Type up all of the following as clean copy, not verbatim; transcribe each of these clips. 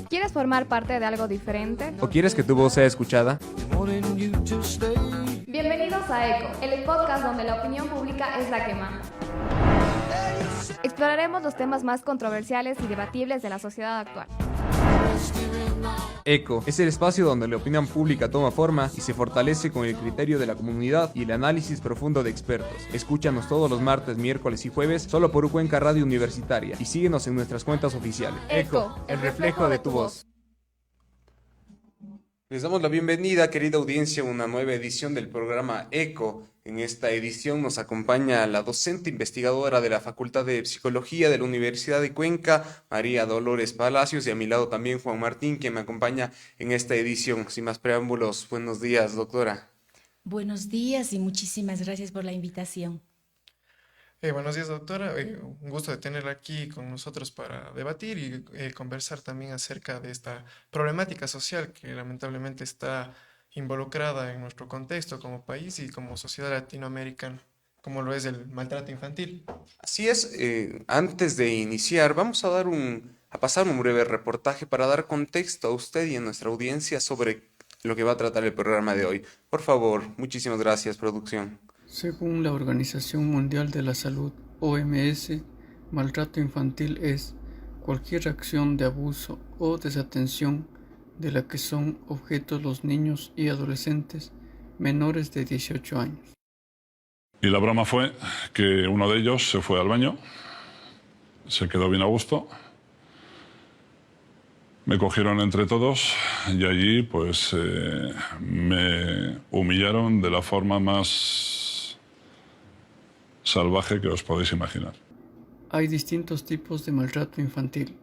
¿Quieres formar parte de algo diferente? ¿O quieres que tu voz sea escuchada? Bienvenidos a ECO, el podcast donde la opinión pública es la que manda. Exploraremos los temas más controversiales y debatibles de la sociedad actual. ECO es el espacio donde la opinión pública toma forma y se fortalece con el criterio de la comunidad y el análisis profundo de expertos. Escúchanos todos los martes, miércoles y jueves solo por Cuenca Radio Universitaria y síguenos en nuestras cuentas oficiales. ECO, el reflejo de tu voz. Les damos la bienvenida, querida audiencia, a una nueva edición del programa ECO. En esta edición nos acompaña la docente investigadora de la Facultad de Psicología de la Universidad de Cuenca, María Dolores Palacios, y a mi lado también Juan Martín, que me acompaña en esta edición. Sin más preámbulos, buenos días, doctora. Buenos días y muchísimas gracias por la invitación. Buenos días, doctora. Un gusto de tenerla aquí con nosotros para debatir y conversar también acerca de esta problemática social que lamentablemente está involucrada en nuestro contexto como país y como sociedad latinoamericana, como lo es el maltrato infantil. Así es, antes de iniciar, vamos a pasar un breve reportaje para dar contexto a usted y a nuestra audiencia sobre lo que va a tratar el programa de hoy. Por favor, muchísimas gracias, producción. Según la Organización Mundial de la Salud, OMS, maltrato infantil es cualquier acción de abuso o desatención de la que son objetos los niños y adolescentes menores de 18 años. Y la broma fue que uno de ellos se fue al baño, se quedó bien a gusto, me cogieron entre todos y allí pues me humillaron de la forma más salvaje que os podéis imaginar. Hay distintos tipos de maltrato infantil.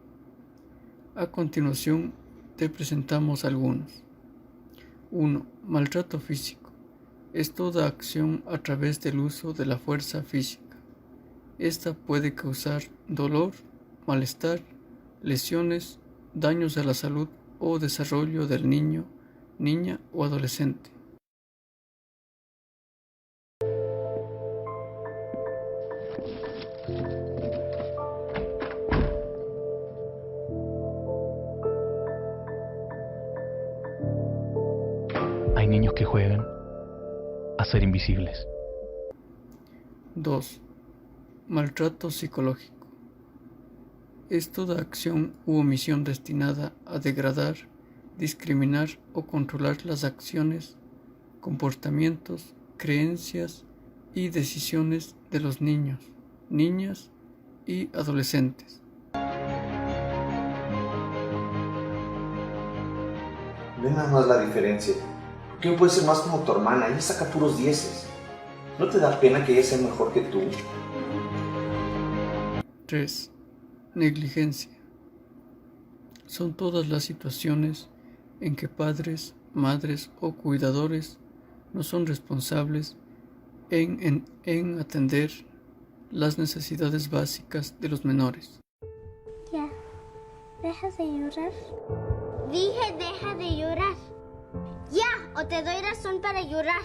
A continuación te presentamos algunos. 1. Maltrato físico. Es toda acción a través del uso de la fuerza física. Esta puede causar dolor, malestar, lesiones, daños a la salud o desarrollo del niño, niña o adolescente. Hay niños que juegan a ser invisibles. 2. Maltrato psicológico. Es toda acción u omisión destinada a degradar, discriminar o controlar las acciones, comportamientos, creencias y decisiones de los niños, niñas y adolescentes. Ve nada más la diferencia. ¿Por qué no puedes ser más como tu hermana? Ella saca puros dieces. ¿No te da pena que ella sea mejor que tú? 3. Negligencia. Son todas las situaciones en que padres, madres o cuidadores no son responsables en atender las necesidades básicas de los menores. Ya, ¿dejas de llorar? Dije, deja de llorar. Ya, o te doy razón para llorar.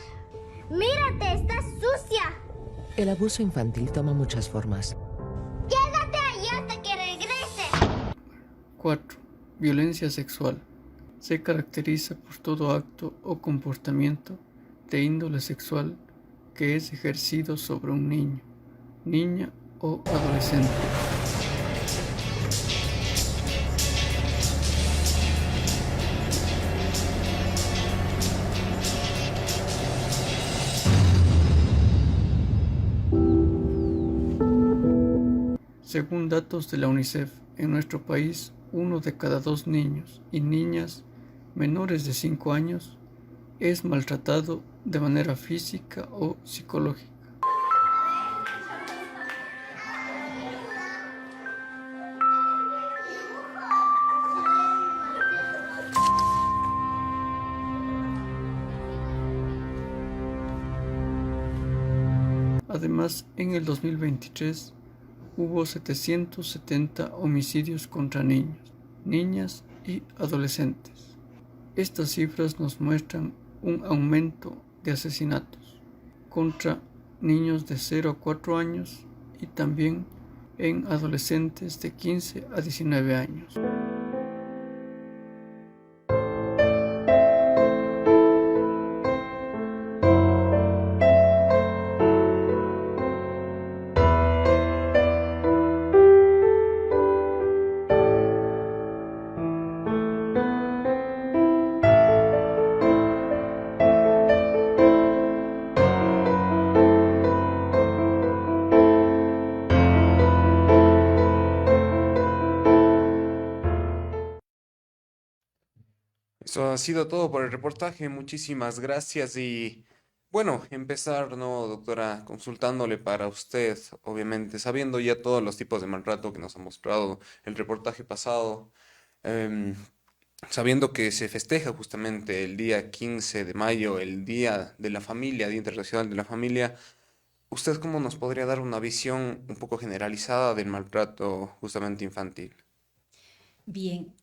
Mírate, estás sucia. El abuso infantil toma muchas formas. Quédate ahí hasta que regrese. 4. Violencia sexual. Se caracteriza por todo acto o comportamiento de índole sexual que es ejercido sobre un niño, niña o adolescente. Según datos de la UNICEF, en nuestro país, 1 de cada 2 niños y niñas menores de 5 años es maltratado de manera física o psicológica. Además, en el 2023 hubo 770 homicidios contra niños, niñas y adolescentes. Estas cifras nos muestran un aumento de asesinatos contra niños de 0 a 4 años y también en adolescentes de 15 a 19 años. Eso ha sido todo por el reportaje. Muchísimas gracias. Y bueno, empezar, ¿no, doctora? Consultándole para usted, obviamente, sabiendo ya todos los tipos de maltrato que nos ha mostrado el reportaje pasado, em, sabiendo que se festeja justamente el día 15 de mayo, el Día de la Familia, Día Internacional de la Familia. ¿Usted cómo nos podría dar una visión un poco generalizada del maltrato justamente infantil? Bien,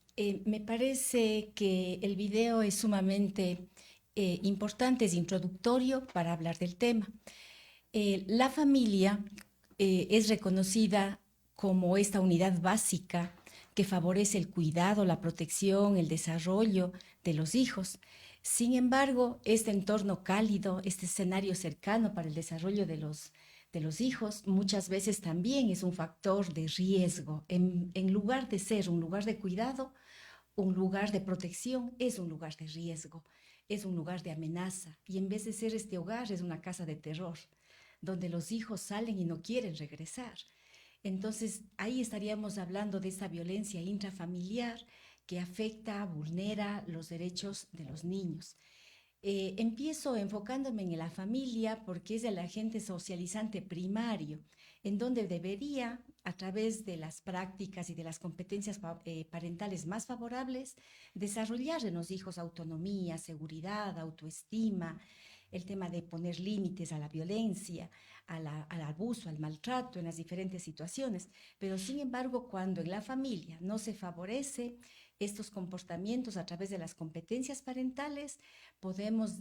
me parece que el video es sumamente importante, es introductorio para hablar del tema. La familia es reconocida como esta unidad básica que favorece el cuidado, la protección, el desarrollo de los hijos. Sin embargo, este entorno cálido, este escenario cercano para el desarrollo de los hijos, muchas veces también es un factor de riesgo. En lugar de ser un lugar de cuidado, un lugar de protección, es un lugar de riesgo, es un lugar de amenaza. Y en vez de ser este hogar, es una casa de terror, donde los hijos salen y no quieren regresar. Entonces, ahí estaríamos hablando de esta violencia intrafamiliar que afecta, vulnera los derechos de los niños. Empiezo enfocándome en la familia porque es el agente socializante primario, en donde debería, a través de las prácticas y de las competencias parentales más favorables, desarrollar en los hijos autonomía, seguridad, autoestima, el tema de poner límites a la violencia, al abuso, al maltrato en las diferentes situaciones. Pero sin embargo, cuando en la familia no se favorece estos comportamientos a través de las competencias parentales, podemos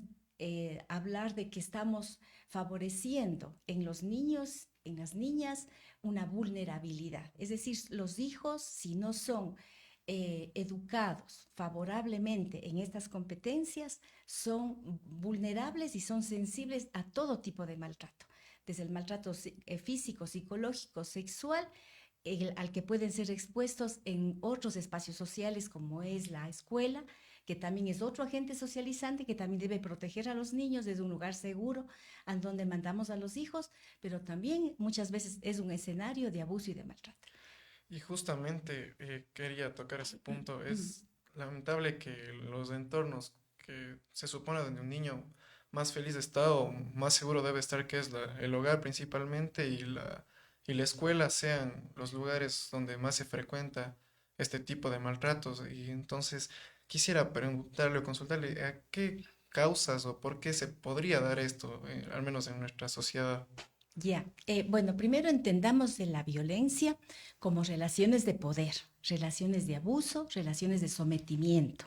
hablar de que estamos favoreciendo en los niños, en las niñas, una vulnerabilidad. Es decir, los hijos, si no son educados favorablemente en estas competencias, son vulnerables y son sensibles a todo tipo de maltrato, desde el maltrato físico, psicológico, sexual, al que pueden ser expuestos en otros espacios sociales como es la escuela, que también es otro agente socializante que también debe proteger a los niños desde un lugar seguro a donde mandamos a los hijos, pero también muchas veces es un escenario de abuso y de maltrato. Y justamente quería tocar ese punto. Es lamentable que los entornos que se supone donde un niño más feliz está o más seguro debe estar, que es el hogar principalmente, y la escuela sean los lugares donde más se frecuenta este tipo de maltratos. Y entonces quisiera preguntarle o consultarle a qué causas o por qué se podría dar esto, al menos en nuestra sociedad. Ya, bueno, primero entendamos de la violencia como relaciones de poder, relaciones de abuso, relaciones de sometimiento,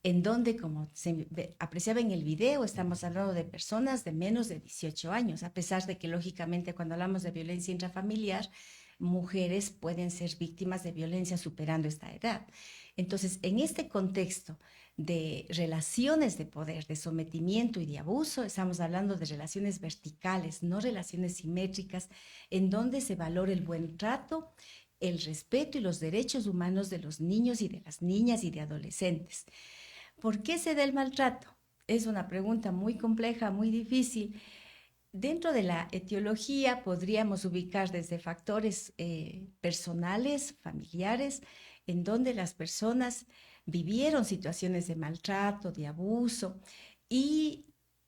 en donde, como se apreciaba en el video, estamos hablando de personas de menos de 18 años, a pesar de que, lógicamente, cuando hablamos de violencia intrafamiliar, mujeres pueden ser víctimas de violencia superando esta edad. Entonces, en este contexto de relaciones de poder, de sometimiento y de abuso, estamos hablando de relaciones verticales, no relaciones simétricas, en donde se valora el buen trato, el respeto y los derechos humanos de los niños y de las niñas y de adolescentes. ¿Por qué se da el maltrato? Es una pregunta muy compleja, muy difícil. Dentro de la etiología podríamos ubicar desde factores personales, familiares, en donde las personas vivieron situaciones de maltrato, de abuso, y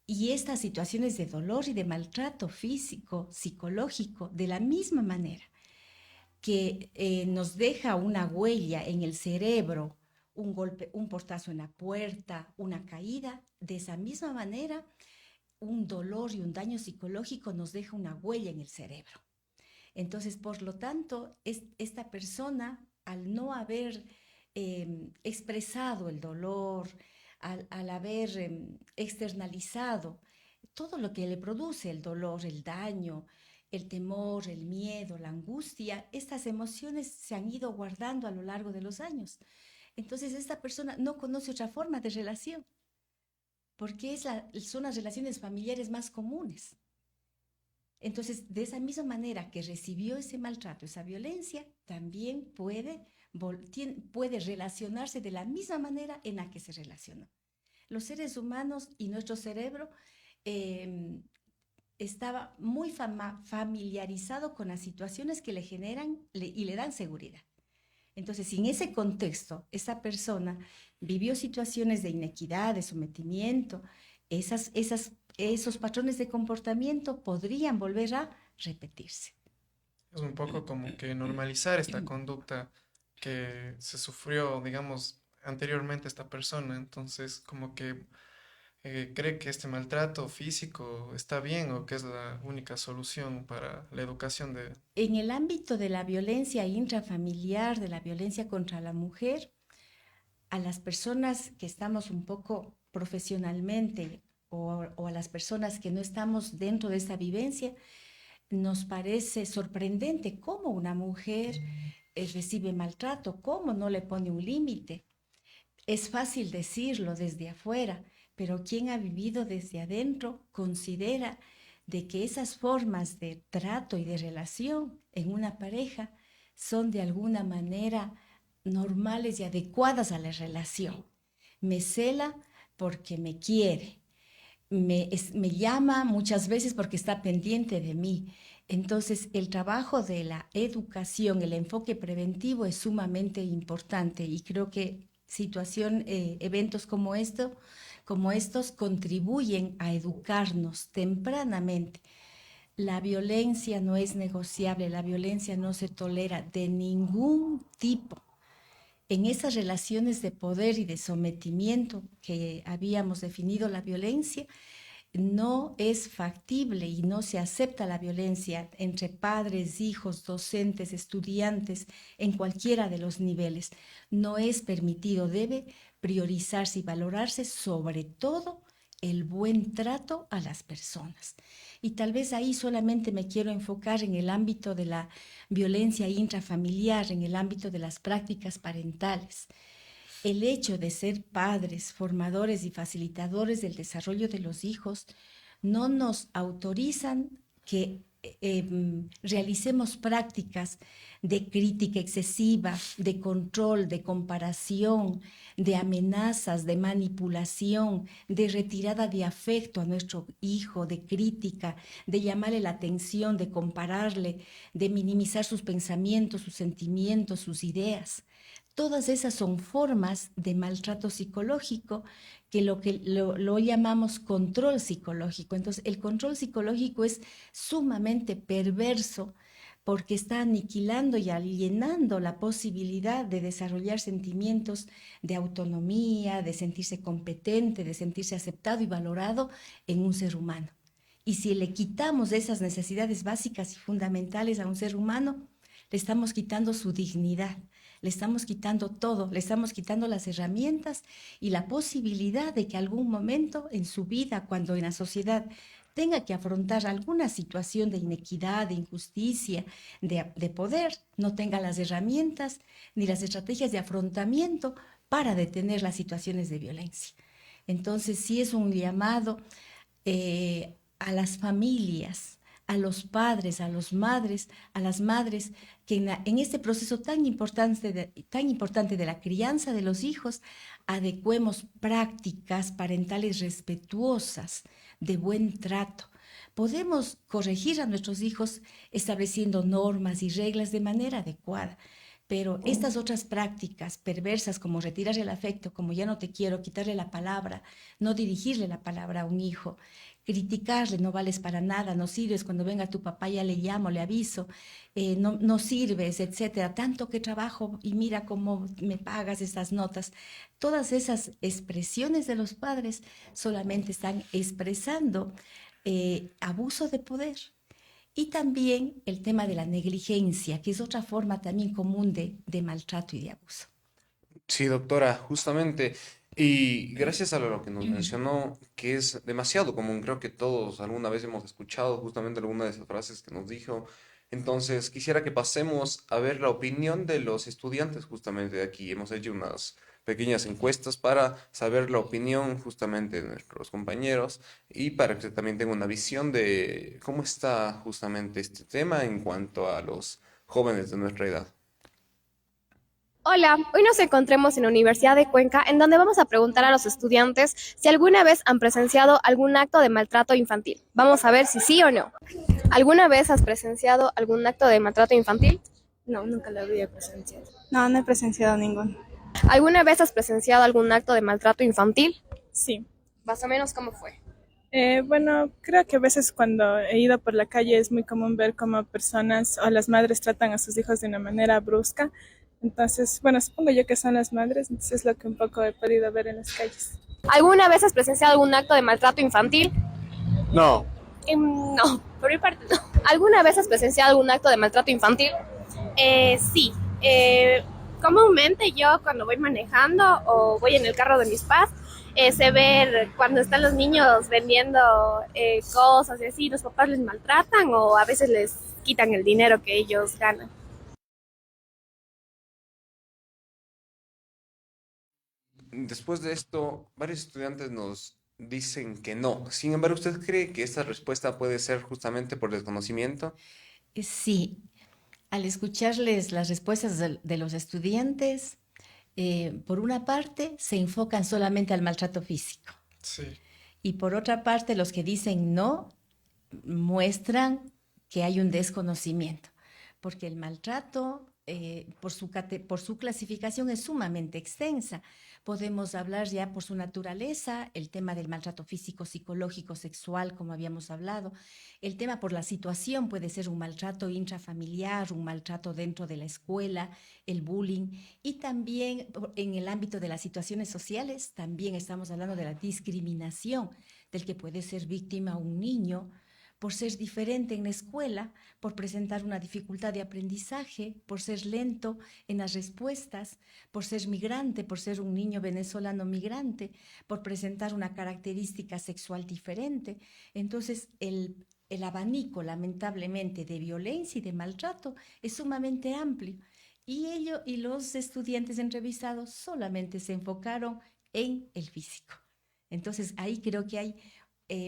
estas situaciones de dolor y de maltrato físico, psicológico, de la misma manera que nos deja una huella en el cerebro, un golpe, un portazo en la puerta, una caída, de esa misma manera un dolor y un daño psicológico nos deja una huella en el cerebro. Entonces, por lo tanto, esta persona, al no haber expresado el dolor, al haber externalizado todo lo que le produce el dolor, el daño, el temor, el miedo, la angustia, estas emociones se han ido guardando a lo largo de los años. Entonces esta persona no conoce otra forma de relación, porque son las relaciones familiares más comunes. Entonces, de esa misma manera que recibió ese maltrato, esa violencia, también puede relacionarse de la misma manera en la que se relacionó. Los seres humanos y nuestro cerebro estaba muy familiarizado con las situaciones que le generan y le dan seguridad. Entonces, si en ese contexto esa persona vivió situaciones de inequidad, de sometimiento, esos patrones de comportamiento podrían volver a repetirse. Es un poco como que normalizar esta conducta que se sufrió, digamos, anteriormente esta persona. Entonces, como que cree que este maltrato físico está bien o que es la única solución para la educación de... En el ámbito de la violencia intrafamiliar, de la violencia contra la mujer, a las personas que estamos un poco profesionalmente o a las personas que no estamos dentro de esta vivencia, nos parece sorprendente cómo una mujer recibe maltrato, cómo no le pone un límite. Es fácil decirlo desde afuera, pero quien ha vivido desde adentro considera de que esas formas de trato y de relación en una pareja son de alguna manera normales y adecuadas a la relación. Me cela porque me quiere. Me llama muchas veces porque está pendiente de mí. Entonces, el trabajo de la educación, el enfoque preventivo es sumamente importante y creo que eventos como estos contribuyen a educarnos tempranamente. La violencia no es negociable, la violencia no se tolera de ningún tipo. En esas relaciones de poder y de sometimiento que habíamos definido la violencia, no es factible y no se acepta la violencia entre padres, hijos, docentes, estudiantes, en cualquiera de los niveles. No es permitido, debe priorizarse y valorarse sobre todo el buen trato a las personas. Y tal vez ahí solamente me quiero enfocar en el ámbito de la violencia intrafamiliar, en el ámbito de las prácticas parentales. El hecho de ser padres, formadores y facilitadores del desarrollo de los hijos no nos autorizan que realicemos prácticas de crítica excesiva, de control, de comparación, de amenazas, de manipulación, de retirada de afecto a nuestro hijo, de crítica, de llamarle la atención, de compararle, de minimizar sus pensamientos, sus sentimientos, sus ideas. Todas esas son formas de maltrato psicológico que lo llamamos control psicológico. Entonces, el control psicológico es sumamente perverso porque está aniquilando y alienando la posibilidad de desarrollar sentimientos de autonomía, de sentirse competente, de sentirse aceptado y valorado en un ser humano. Y si le quitamos esas necesidades básicas y fundamentales a un ser humano, le estamos quitando su dignidad. Le estamos quitando todo, le estamos quitando las herramientas y la posibilidad de que algún momento en su vida, cuando en la sociedad tenga que afrontar alguna situación de inequidad, de injusticia, de poder, no tenga las herramientas ni las estrategias de afrontamiento para detener las situaciones de violencia. Entonces, sí es un llamado a las familias, a los padres, a las madres, que en este proceso tan importante de la crianza de los hijos, adecuemos prácticas parentales respetuosas, de buen trato. Podemos corregir a nuestros hijos estableciendo normas y reglas de manera adecuada, pero estas otras prácticas perversas como retirar el afecto, como ya no te quiero, quitarle la palabra, no dirigirle la palabra a un hijo, criticarle, no vales para nada, no sirves, cuando venga tu papá ya le llamo, le aviso, no sirves, etcétera, tanto que trabajo y mira cómo me pagas estas notas. Todas esas expresiones de los padres solamente están expresando abuso de poder. Y también el tema de la negligencia, que es otra forma también común de maltrato y de abuso. Sí, doctora, justamente Y gracias a lo que nos mencionó, que es demasiado común, creo que todos alguna vez hemos escuchado justamente alguna de esas frases que nos dijo. Entonces, quisiera que pasemos a ver la opinión de los estudiantes justamente de aquí. Hemos hecho unas pequeñas encuestas para saber la opinión justamente de nuestros compañeros y para que también tenga una visión de cómo está justamente este tema en cuanto a los jóvenes de nuestra edad. Hola, hoy nos encontramos en la Universidad de Cuenca, en donde vamos a preguntar a los estudiantes si alguna vez han presenciado algún acto de maltrato infantil. Vamos a ver si sí o no. ¿Alguna vez has presenciado algún acto de maltrato infantil? No, nunca lo había presenciado. No he presenciado ninguno. ¿Alguna vez has presenciado algún acto de maltrato infantil? Sí. Más o menos, ¿cómo fue? Bueno, creo que a veces cuando he ido por la calle es muy común ver cómo personas o las madres tratan a sus hijos de una manera brusca. Entonces, bueno, supongo yo que son las madres, entonces es lo que un poco he podido ver en las calles. ¿Alguna vez has presenciado algún acto de maltrato infantil? No. No, por mi parte no. ¿Alguna vez has presenciado algún acto de maltrato infantil? Sí. Comúnmente yo cuando voy manejando o voy en el carro de mis papás, sé ver cuando están los niños vendiendo cosas y así, los papás les maltratan o a veces les quitan el dinero que ellos ganan. Después de esto, varios estudiantes nos dicen que no. Sin embargo, ¿usted cree que esta respuesta puede ser justamente por desconocimiento? Sí, al escucharles las respuestas de los estudiantes, por una parte se enfocan solamente al maltrato físico. Sí. Y por otra parte, los que dicen no muestran que hay un desconocimiento, porque el maltrato, por su clasificación, es sumamente extensa. Podemos hablar ya por su naturaleza, el tema del maltrato físico, psicológico, sexual, como habíamos hablado. El tema por la situación puede ser un maltrato intrafamiliar, un maltrato dentro de la escuela, el bullying. Y también en el ámbito de las situaciones sociales, también estamos hablando de la discriminación, del que puede ser víctima un niño por ser diferente en la escuela, por presentar una dificultad de aprendizaje, por ser lento en las respuestas, por ser migrante, por ser un niño venezolano migrante, por presentar una característica sexual diferente. Entonces, el abanico, lamentablemente, de violencia y de maltrato es sumamente amplio. Y los estudiantes entrevistados solamente se enfocaron en el físico. Entonces, ahí creo que hay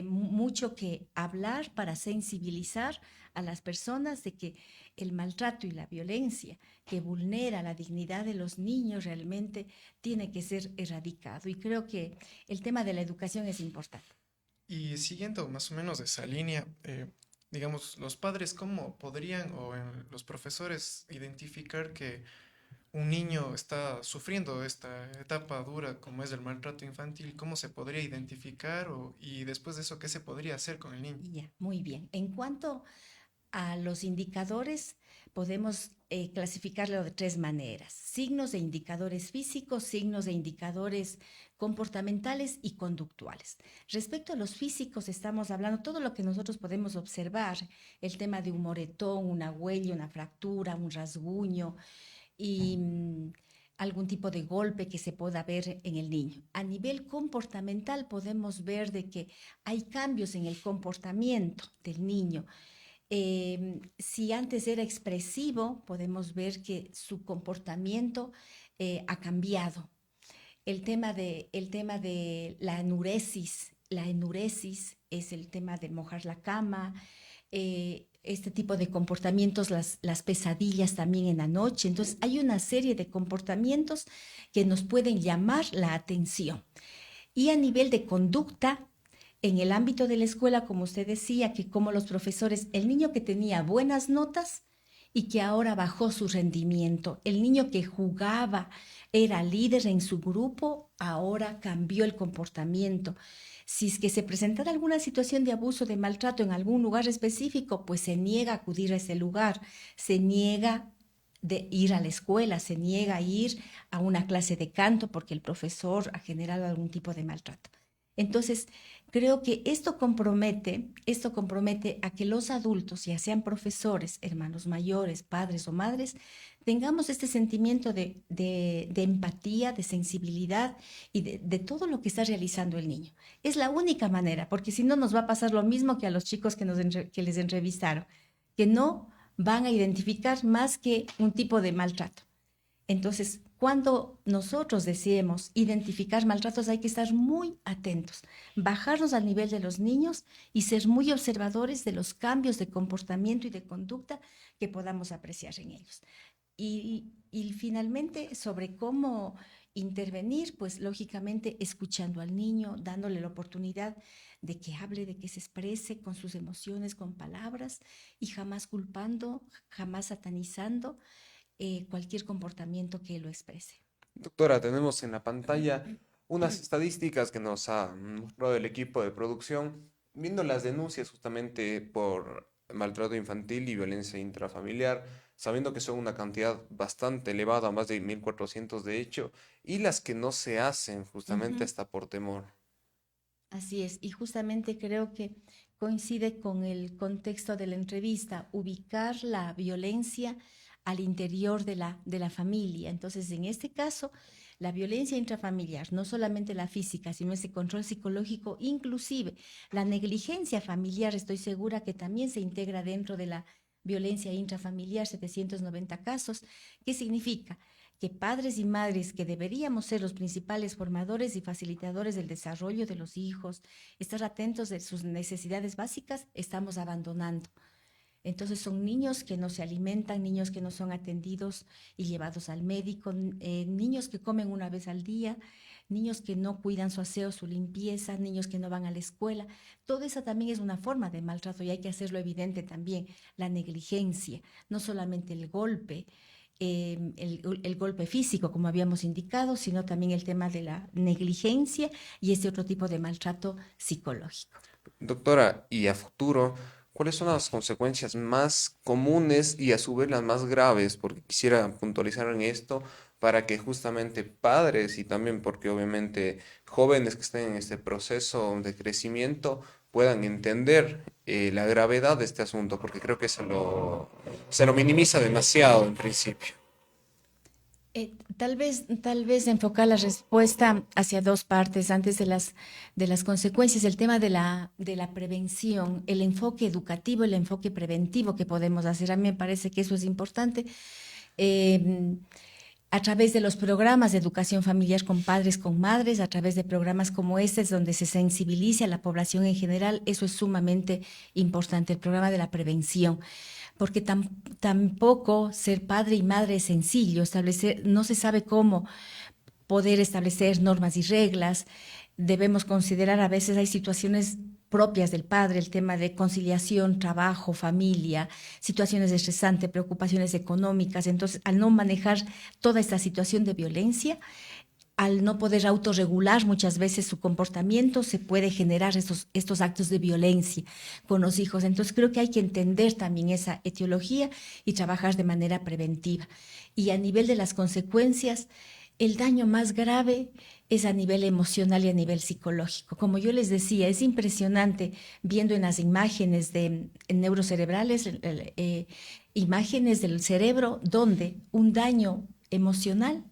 mucho que hablar para sensibilizar a las personas de que el maltrato y la violencia que vulnera la dignidad de los niños realmente tiene que ser erradicado. Y creo que el tema de la educación es importante. Y siguiendo más o menos esa línea, digamos, los padres, ¿cómo podrían los profesores identificar que un niño está sufriendo esta etapa dura como es el maltrato infantil? ¿Cómo se podría identificar y después de eso qué se podría hacer con el niño? Ya, muy bien. En cuanto a los indicadores, podemos clasificarlo de tres maneras: signos e indicadores físicos, signos e indicadores comportamentales y conductuales. Respecto a los físicos, estamos hablando todo lo que nosotros podemos observar, el tema de un moretón, una huella, una fractura, un rasguño y algún tipo de golpe que se pueda ver en el niño. A nivel comportamental podemos ver de que hay cambios en el comportamiento del niño. Si antes era expresivo, podemos ver que su comportamiento ha cambiado. El tema de la enuresis es el tema de mojar la cama, este tipo de comportamientos, las pesadillas también en la noche. Entonces, hay una serie de comportamientos que nos pueden llamar la atención. Y a nivel de conducta, en el ámbito de la escuela, como usted decía, que como los profesores, el niño que tenía buenas notas y que ahora bajó su rendimiento, el niño que jugaba, era líder en su grupo, ahora cambió el comportamiento. Si es que se presentara alguna situación de abuso, de maltrato en algún lugar específico, pues se niega a acudir a ese lugar, se niega de ir a la escuela, se niega a ir a una clase de canto porque el profesor ha generado algún tipo de maltrato. Entonces, creo que esto compromete a que los adultos, ya sean profesores, hermanos mayores, padres o madres, tengamos este sentimiento de empatía, de sensibilidad y de todo lo que está realizando el niño. Es la única manera, porque si no nos va a pasar lo mismo que a los chicos que les entrevistaron, que no van a identificar más que un tipo de maltrato. Entonces, cuando nosotros deseemos identificar maltratos, hay que estar muy atentos, bajarnos al nivel de los niños y ser muy observadores de los cambios de comportamiento y de conducta que podamos apreciar en ellos. Y finalmente, sobre cómo intervenir, pues lógicamente escuchando al niño, dándole la oportunidad de que hable, de que se exprese con sus emociones, con palabras, y jamás culpando, jamás satanizando cualquier comportamiento que lo exprese. Doctora, tenemos en la pantalla unas estadísticas que nos ha mostrado el equipo de producción, viendo las denuncias justamente por maltrato infantil y violencia intrafamiliar, sabiendo que son una cantidad bastante elevada, más de 1.400 de hecho, y las que no se hacen justamente hasta por temor. Así es, y justamente creo que coincide con el contexto de la entrevista, ubicar la violencia al interior de la familia. Entonces, en este caso, la violencia intrafamiliar, no solamente la física, sino ese control psicológico, inclusive la negligencia familiar, estoy segura que también se integra dentro de la violencia intrafamiliar, 790 casos. ¿Qué significa? Que padres y madres que deberíamos ser los principales formadores y facilitadores del desarrollo de los hijos, estar atentos de sus necesidades básicas, estamos abandonando. Entonces son niños que no se alimentan, niños que no son atendidos y llevados al médico, niños que comen una vez al día, niños que no cuidan su aseo, su limpieza, niños que no van a la escuela. Todo eso también es una forma de maltrato y hay que hacerlo evidente también. La negligencia, no solamente el golpe, el golpe físico, como habíamos indicado, sino también el tema de la negligencia y este otro tipo de maltrato psicológico. Doctora, y a futuro, ¿cuáles son las consecuencias más comunes y a su vez las más graves? Porque quisiera puntualizar en esto para que justamente padres y también porque obviamente jóvenes que estén en este proceso de crecimiento puedan entender la gravedad de este asunto, porque creo que se lo minimiza demasiado en principio. Tal vez enfocar la respuesta hacia dos partes antes de las consecuencias, el tema de la prevención, el enfoque educativo, el enfoque preventivo que podemos hacer. A mí me parece que eso es importante. A través de los programas de educación familiar con padres, con madres, a través de programas como este, donde se sensibiliza a la población en general, eso es sumamente importante, el programa de la prevención. Porque tampoco ser padre y madre es sencillo, no se sabe cómo poder establecer normas y reglas. Debemos considerar, a veces hay situaciones propias del padre, el tema de conciliación, trabajo, familia, situaciones estresantes, preocupaciones económicas. Entonces, al no manejar toda esta situación de violencia, al no poder autorregular muchas veces su comportamiento, se puede generar estos actos de violencia con los hijos. Entonces creo que hay que entender también esa etiología y trabajar de manera preventiva. Y a nivel de las consecuencias, el daño más grave es a nivel emocional y a nivel psicológico. Como yo les decía, es impresionante viendo en las imágenes neurocerebrales, imágenes del cerebro donde un daño emocional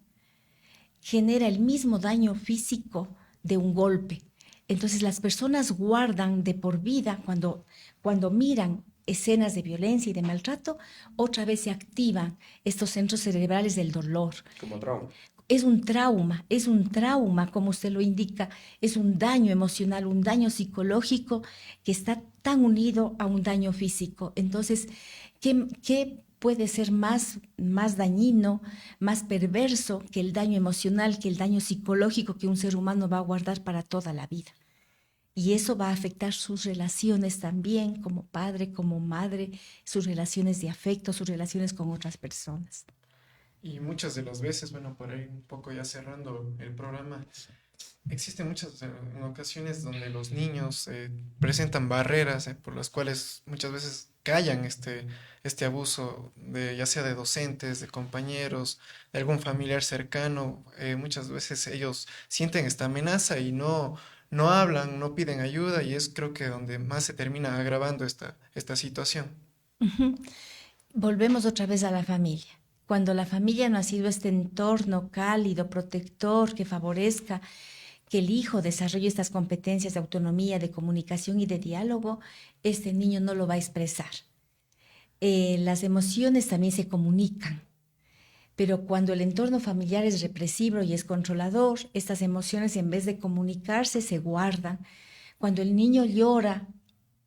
genera el mismo daño físico de un golpe. Entonces las personas guardan de por vida, cuando miran escenas de violencia y de maltrato, otra vez se activan estos centros cerebrales del dolor. Como trauma. Es un trauma, como usted lo indica, es un daño emocional, un daño psicológico que está tan unido a un daño físico. Entonces, ¿qué puede ser más dañino, más perverso que el daño emocional, que el daño psicológico que un ser humano va a guardar para toda la vida? Y eso va a afectar sus relaciones también, como padre, como madre, sus relaciones de afecto, sus relaciones con otras personas. Y muchas de las veces, bueno, por ahí un poco ya cerrando el programa, existen muchas ocasiones donde los niños presentan barreras por las cuales muchas veces callan este abuso, ya sea de docentes, de compañeros, de algún familiar cercano. Muchas veces ellos sienten esta amenaza y no hablan, no piden ayuda, y es creo que donde más se termina agravando esta situación. Volvemos otra vez a la familia. cuando la familia no ha sido este entorno cálido, protector, que favorezca que el hijo desarrolle estas competencias de autonomía, de comunicación y de diálogo, este niño no lo va a expresar. Las emociones también se comunican, pero cuando el entorno familiar es represivo y es controlador, estas emociones en vez de comunicarse se guardan. Cuando el niño llora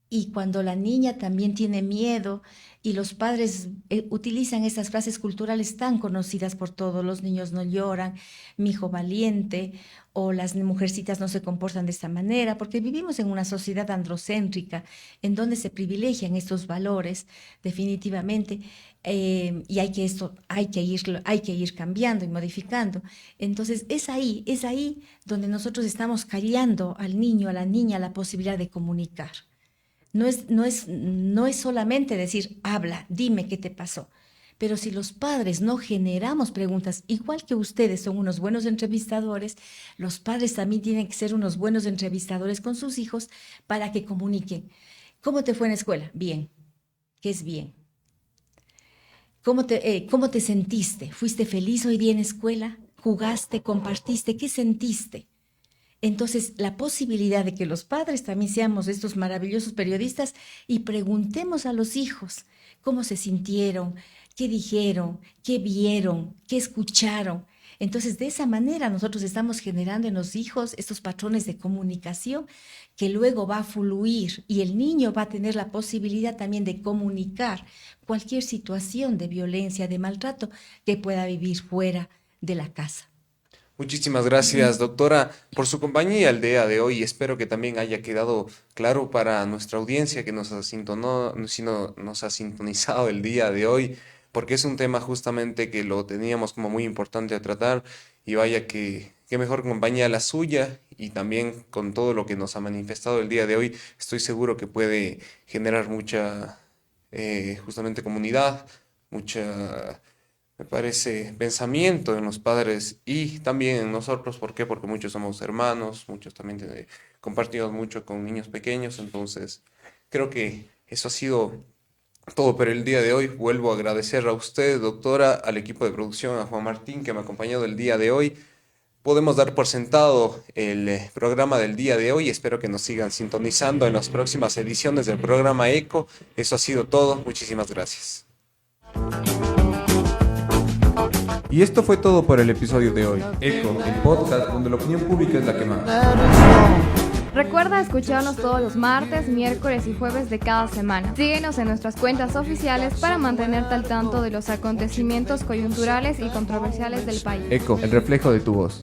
y cuando la niña también tiene miedo y los padres utilizan estas frases culturales tan conocidas por todos, los niños no lloran, mi hijo valiente, o las mujercitas no se comportan de esta manera, porque vivimos en una sociedad androcéntrica en donde se privilegian estos valores definitivamente, y hay que ir cambiando y modificando. Entonces es ahí donde nosotros estamos callando al niño, a la niña, la posibilidad de comunicar. No es solamente decir, habla, dime qué te pasó. Pero si los padres no generamos preguntas, igual que ustedes son unos buenos entrevistadores, los padres también tienen que ser unos buenos entrevistadores con sus hijos para que comuniquen. ¿Cómo te fue en la escuela? Bien. ¿Qué es bien? ¿Cómo te sentiste? ¿Fuiste feliz hoy día en la escuela? ¿Jugaste? ¿Compartiste? ¿Qué sentiste? Entonces, la posibilidad de que los padres también seamos estos maravillosos periodistas y preguntemos a los hijos cómo se sintieron, qué dijeron, qué vieron, qué escucharon. Entonces, de esa manera nosotros estamos generando en los hijos estos patrones de comunicación que luego va a fluir y el niño va a tener la posibilidad también de comunicar cualquier situación de violencia, de maltrato que pueda vivir fuera de la casa. Muchísimas gracias, doctora, por su compañía el día de hoy. Espero que también haya quedado claro para nuestra audiencia que nos ha sintonizado el día de hoy, porque es un tema justamente que lo teníamos como muy importante a tratar y vaya que qué mejor compañía la suya y también con todo lo que nos ha manifestado el día de hoy, estoy seguro que puede generar mucha justamente comunidad, mucha... me parece, pensamiento en los padres y también en nosotros. ¿Por qué? Porque muchos somos hermanos, muchos también compartimos mucho con niños pequeños, entonces creo que eso ha sido todo por el día de hoy. Vuelvo a agradecer a usted, doctora, al equipo de producción, a Juan Martín, que me ha acompañado el día de hoy. Podemos dar por sentado el programa del día de hoy. Espero que nos sigan sintonizando en las próximas ediciones del programa ECO. Eso ha sido todo. Muchísimas gracias. Y esto fue todo por el episodio de hoy. ECO, el podcast donde la opinión pública es la que manda. Recuerda escucharnos todos los martes, miércoles y jueves de cada semana. Síguenos en nuestras cuentas oficiales para mantenerte al tanto de los acontecimientos coyunturales y controversiales del país. ECO, el reflejo de tu voz.